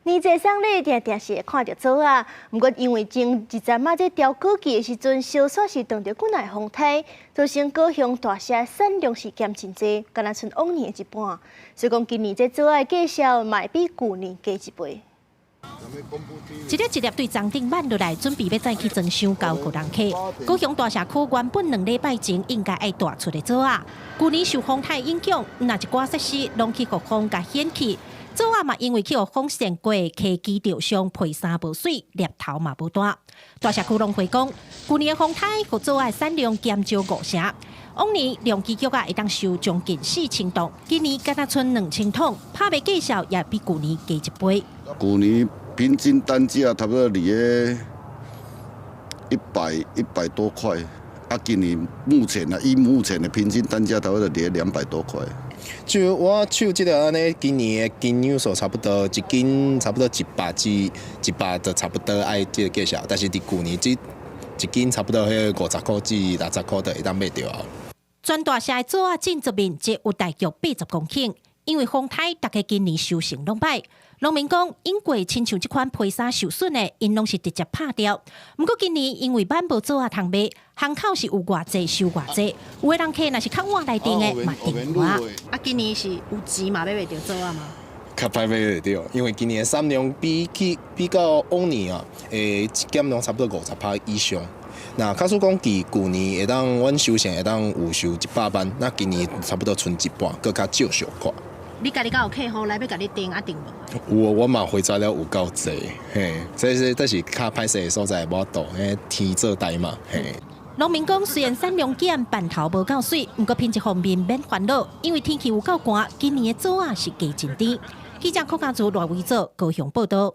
年节送礼定定是会看到做啊，不过因为前一阵仔在调高机的时阵，小算是撞到几内风台，造成高雄大厦产量是减真济，敢若剩往年的一半。所以讲今年这做的介绍卖比去年加一倍。 一粒一粒对装顶挽落来，准备要再去装箱交予人客。高雄大社区原本2礼拜前应该爱大出的做啊，去年受风台影响，那一寡设施拢去予风甲掀起。做啊嘛，因为去予风扇过，科技吊箱配衫无水，粒头嘛无大。大社区农会讲，去年的风台予做啊产量减少5成。往年量基局啊会当收将近4000吨，今年敢若剩2000桶，拍卖介绍也比去年加一倍。去年平均单价差不多离个100多块，啊，今年以目前的平均单价差不多离200多块。就我手这个安尼，今年的斤两数差不多一斤差不多100至100，就差不多爱这个价钱，但是伫去年一斤差不多迄50块至60块就会当买到啊。全大厦的做啊建筑面积有大约80公顷，因为风台大概今年收成拢歹。农民讲，因过亲像这款配衫受损的，因拢是直接拍掉。不过今年因为板无做啊通卖，巷口是有偌济收偌济，有的人客若是较晚来订的嘛订外。啊，今年是有钱嘛，买袂到做啊嘛？较歹买袂到，因为今年的产量比较往年啊，减量差不多50%以上。那假使讲去年会当阮收成会当有收100万，那今年差不多剩一半，搁较少小块。你家己敢有客户来要甲你订啊订无？我嘛回材料有够济，嘿，这是较歹势的所在，无度，天做代嘛，嘿。农民讲，虽然产量减，板头无够水，不过品质方面免烦恼，因为天气有够寒，今年的做啊是加真甜。记者柯家族赖维做高雄报道。